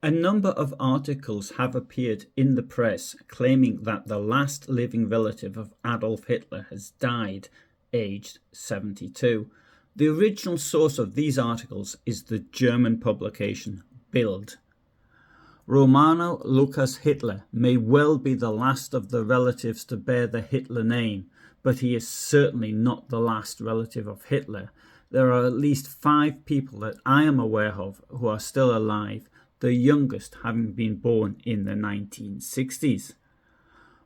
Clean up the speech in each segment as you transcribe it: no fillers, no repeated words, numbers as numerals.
A number of articles have appeared in the press claiming that the last living relative of Adolf Hitler has died, aged 72. The original source of these articles is the German publication Bild. Romano Lukas Hitler may well be the last of the relatives to bear the Hitler name, but he is certainly not the last relative of Hitler. There are at least 5 people that I am aware of who are still alive, the youngest having been born in the 1960s.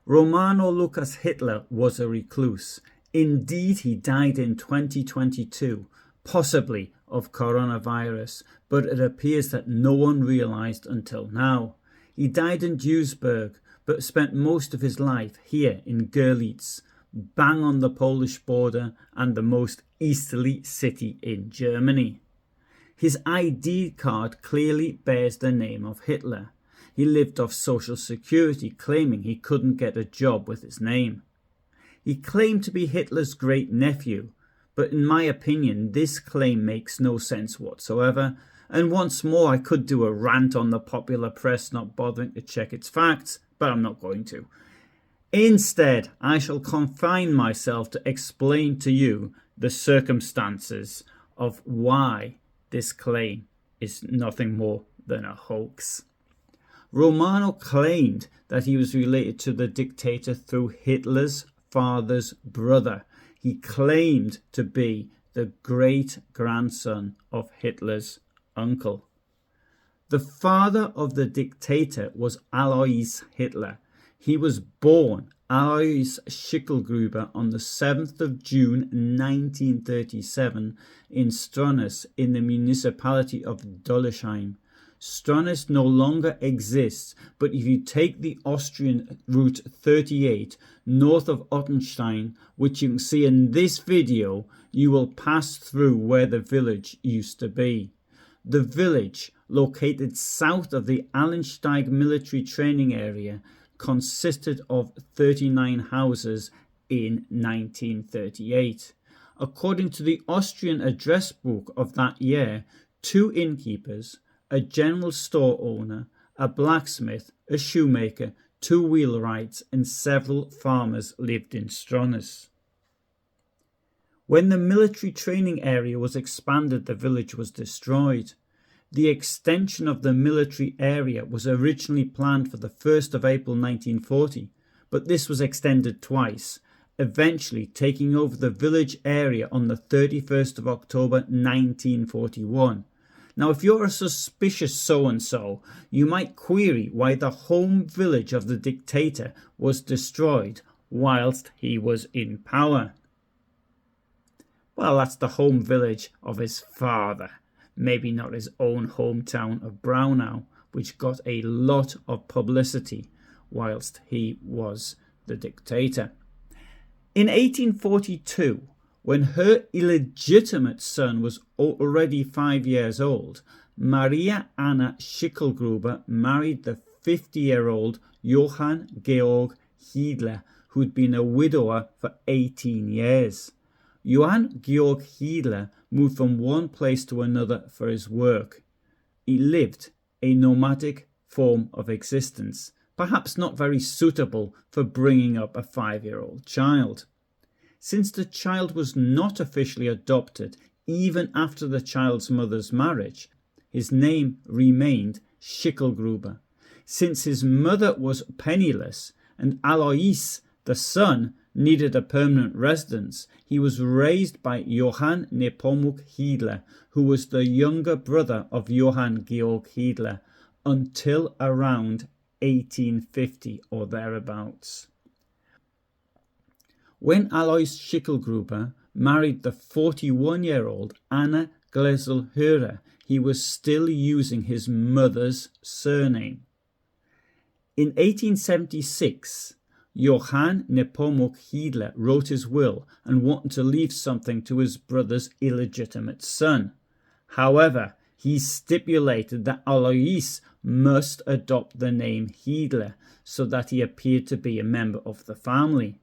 Romano Lukas Hitler was a recluse. Indeed, he died in 2022, possibly of coronavirus, but it appears that no one realized until now. He died in Duisberg, but spent most of his life here in Goerlitz, bang on the Polish border and the most easterly city in Germany. His ID card clearly bears the name of Hitler. He lived off Social Security, claiming he couldn't get a job with his name. He claimed to be Hitler's great nephew, but in my opinion this claim makes no sense whatsoever, and once more I could do a rant on the popular press not bothering to check its facts, but I'm not going to. Instead, I shall confine myself to explain to you the circumstances of why this claim is nothing more than a hoax. Romano claimed that he was related to the dictator through Hitler's father's brother. He claimed to be the great-grandson of Hitler's uncle. The father of the dictator was Adolf Hitler. He was born Alois Schicklgruber on the 7th of June 1937 in Stronach in the municipality of Dollersheim. Stronach no longer exists, but if you take the Austrian Route 38 north of Ottenstein, which you can see in this video, you will pass through where the village used to be. The village, located south of the Allensteig military training area, consisted of 39 houses in 1938. According to the Austrian address book of that year, 2 innkeepers, a general store owner, a blacksmith, a shoemaker, 2 wheelwrights and several farmers lived in Stronach. When the military training area was expanded, the village was destroyed. The extension of the military area was originally planned for the 1st of April 1940, but this was extended twice, eventually taking over the village area on the 31st of October 1941. Now, if you're a suspicious so-and-so, you might query why the home village of the dictator was destroyed whilst he was in power. Well, that's the home village of his father. Maybe not his own hometown of Braunau, which got a lot of publicity whilst he was the dictator. In 1842, when her illegitimate son was already 5 years old, Maria Anna Schicklgruber married the 50-year-old Johann Georg Hitler, who'd been a widower for 18 years. Johann Georg Hitler moved from one place to another for his work. He lived a nomadic form of existence, perhaps not very suitable for bringing up a 5-year-old child. Since the child was not officially adopted, even after the child's mother's marriage, his name remained Schicklgruber. Since his mother was penniless and Alois, the son, needed a permanent residence, he was raised by Johann Nepomuk Hitler, who was the younger brother of Johann Georg Hitler, until around 1850 or thereabouts. When Alois Schicklgruber married the 41-year-old Anna Gleselhörer, he was still using his mother's surname. In 1876, Johann Nepomuk Hitler wrote his will and wanted to leave something to his brother's illegitimate son. However, he stipulated that Alois must adopt the name Hitler so that he appeared to be a member of the family.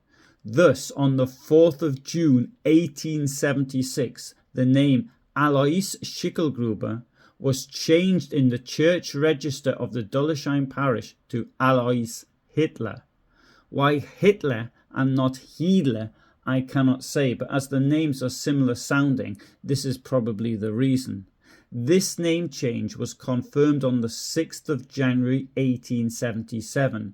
Thus, on the 4th of June 1876, the name Alois Schicklgruber was changed in the church register of the Dullersheim parish to Alois Hitler. Why Hitler and not Hiedler I cannot say, but as the names are similar sounding, this is probably the reason. This name change was confirmed on the 6th of January 1877.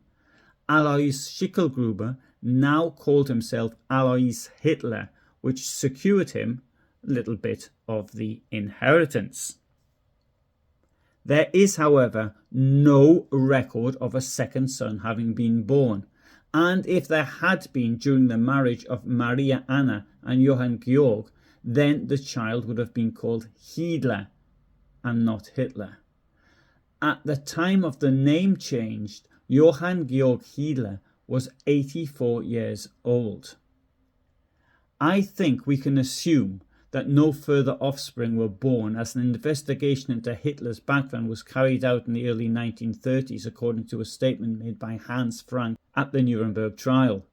Alois Schicklgruber now called himself Alois Hitler, which secured him a little bit of the inheritance. There is, however, no record of a second son having been born, and if there had been during the marriage of Maria Anna and Johann Georg, then the child would have been called Hiedler and not Hitler. At the time of the name change, Johann Georg Hiedler was 84 years old. I think we can assume that no further offspring were born, as an investigation into Hitler's background was carried out in the early 1930s, according to a statement made by Hans Frank at the Nuremberg trial.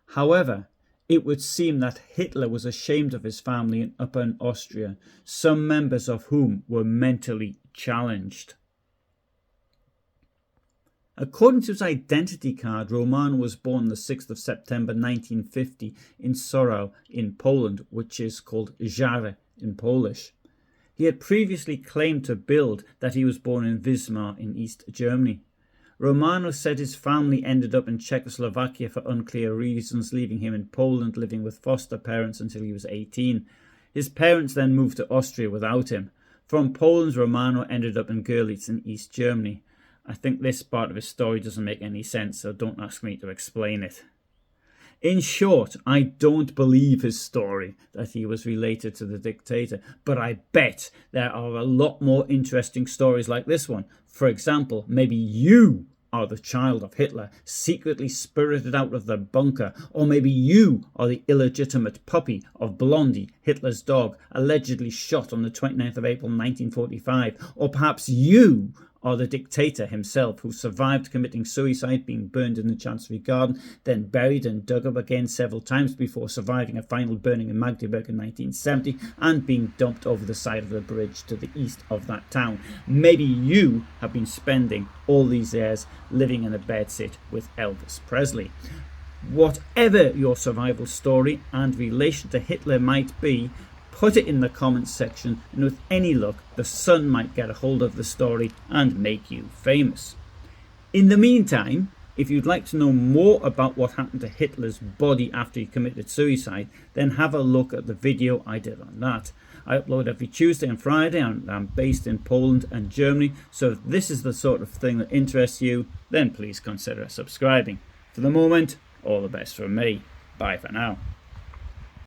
However, it would seem that Hitler was ashamed of his family in Upper Austria, some members of whom were mentally challenged. According to his identity card, Roman was born the 6th of September 1950 in Sorau in Poland, which is called Żary in Polish. He had previously claimed to Bild that he was born in Wismar in East Germany. Romano said his family ended up in Czechoslovakia for unclear reasons, leaving him in Poland living with foster parents until he was 18. His parents then moved to Austria without him. From Poland, Romano ended up in Goerlitz in East Germany. I think this part of his story doesn't make any sense, so don't ask me to explain it. In short, I don't believe his story that he was related to the dictator, but I bet there are a lot more interesting stories like this one. For example, maybe you are the child of Hitler, secretly spirited out of the bunker, or maybe you are the illegitimate puppy of Blondie, Hitler's dog, allegedly shot on the 29th of April 1945, or perhaps you are the dictator himself, who survived committing suicide, being burned in the Chancery Garden, then buried and dug up again several times before surviving a final burning in Magdeburg in 1970 and being dumped over the side of the bridge to the east of that town. Maybe you have been spending all these years living in a bedsit with Elvis Presley. Whatever your survival story and relation to Hitler might be, put it in the comments section, and with any luck, the Sun might get a hold of the story and make you famous. In the meantime, if you'd like to know more about what happened to Hitler's body after he committed suicide, then have a look at the video I did on that. I upload every Tuesday and Friday, and I'm based in Poland and Germany, so if this is the sort of thing that interests you, then please consider subscribing. For the moment, all the best from me. Bye for now.